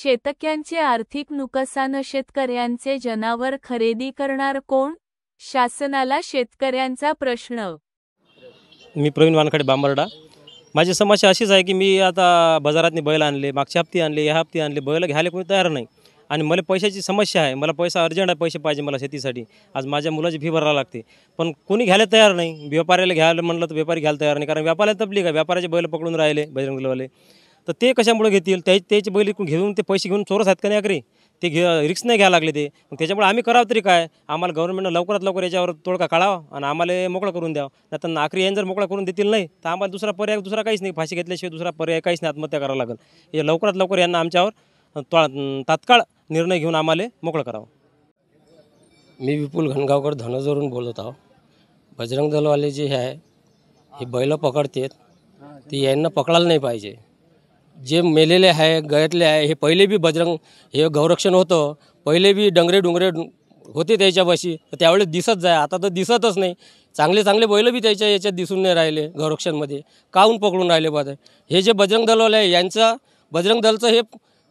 शेतकऱ्यांचे आर्थिक नुकसान, शेतकऱ्यांचे जनावर खरेदी करणार कोण? शासनाला शेतकऱ्यांचा प्रश्न। मी प्रवीण वानखडे बांबर्डा। माझी समस्या अशीच आहे की मी आता बाजारातनी बैल आणले, मागच्या हप्ती आणले, या हप्ती आणले, बैल घ्यायला कोणी तयार नाही आणि मला पैशाची समस्या आहे। मला पैसा अर्जंट आहे, पैसे पाहिजे मला शेतीसाठी। आज माझ्या मुलाची फी भरायला लागते, पण कोणी घ्यायला तयार नाही। व्यापाऱ्याला घ्यायला म्हणलं तर व्यापारी घ्यायला तयार नाही, कारण व्यापाऱ्याला तपलीक आहे, व्यापाऱ्याचे बैल पकडून राहिले बजरंग दलवाले। तर ते कशामुळे घेतील? त्याचे बैल घेऊन ते पैसे घेऊन चोरस आहेत का नाही अकरे? ते रिक्स नाही घ्यायला लागले ते। मग त्याच्यामुळे आम्ही करावं तरी काय? आम्हाला गव्हर्नमेंटनं लवकरात लवकर याच्यावर तोडगा काढावा आणि आम्हाला मोकळं करून द्यावं। नाही तर आखरी यांनी जर मोकळा करून देतील नाही तर आम्हाला दुसरा काहीच नाही, फाशी घेतल्याशिवाय दुसरा पर्याय काहीच नाही, आत्महत्या करावं लागेल। हे लवकरात लवकर यांना आमच्यावर तात्काळ निर्णय घेऊन आम्हाला मोकळं करावं। मी विपुल घनगावकर धनजवरून बोलत आहो। बजरंग दलवाले जे आहे हे बैल पकडतात, ते यांना पकडायला नाही पाहिजे। जे मेलेले आहे, गळ्यातले आहे, हे पहिले बी बजरंग हे गौरक्षण होतं, पहिले बी डंगरे होते त्याच्यापाशी, त्यावेळेस दिसत जाय, आता तर दिसतच नाही। चांगले बैल बी त्याच्या याच्यात दिसून नाही राहिले गौरक्षणमध्ये, काहून पकडून राहिले बा? हे जे बजरंग दलवाले आहे यांचं, बजरंग दलचं हे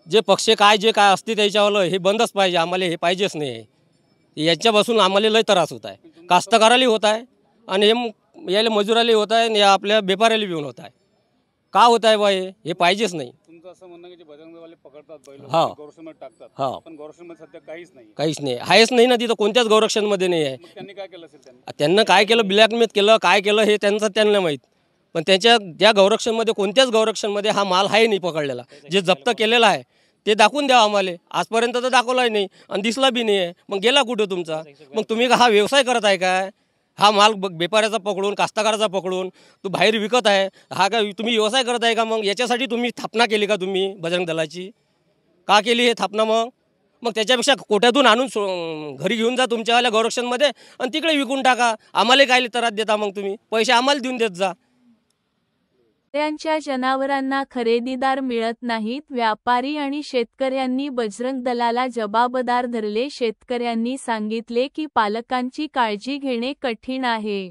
जे पक्ष जे काय असते त्याच्यावालं हे बंदच पाहिजे, आम्हाला हे पाहिजेच नाही आहे। याच्यापासून आम्हाला लय त्रास होत आहे, कास्तकाराला होत आहे आणि हे याला मजुराला होत आहे आणि या आपल्या व्यापाऱ्याला बी होत आहे। का होत आहे बा? हे पाहिजेच नाही। तुमचं असं म्हणणं की जे बजरंगवाले पकडतात बैल गौरक्षणमध्ये टाकतात, पण गौरक्षणमध्ये सध्या काहीच नाही आहेच नाही ना, तिथं कोणत्याच गौरक्षणमध्ये नाही आहे। त्यांनी काय केलं असेल? त्यांना काय केलं, ब्लॅकमेल केलं, काय केलं हे त्यांना माहीत। पण त्या गौरक्षणमध्ये कोणत्याच गौरक्षणमध्ये हा माल आहे नाही पकडलेला। जे जप्त केलेला आहे ते दाखवून द्या आम्हाला। आजपर्यंत तर दाखवलाही नाही आणि दिसला बी नाही आहे, मग गेला कुठं तुमचा? मग तुम्ही का हा व्यवसाय करत आहे काय? हा माल व्यापाऱ्याचा पकडून, कास्तकाराचा पकडून तू बाहेर विकत आहे, हा का तुम्ही व्यवसाय करत आहे का? मग याच्यासाठी तुम्ही स्थापना केली का तुम्ही बजरंग दलाची? का केली हे स्थापना? मग त्याच्यापेक्षा कोट्यातून आणून घरी घेऊन जा तुमच्यावाल्या गौरक्षणमध्ये आणि तिकडे विकून टाका। आम्हाला काय त्रास देता? मग तुम्ही पैसे आम्हाला देऊन देत जा। त्यांच्या जनावरांना खरेदीदार मिळत नाहीत। व्यापारी आणि शेतकऱ्यांनी बजरंग दलाला जबाबदार धरले। शेतकऱ्यांनी सांगितले की पालकांची काळजी घेणे कठीण आहे,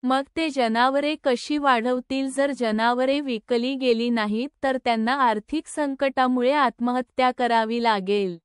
मग ते जनावरे कशी वाढवतील? जर जनावरे विकली गेली नाहीत तर त्यांना आर्थिक संकटामुळे आत्महत्या करावी लागेल।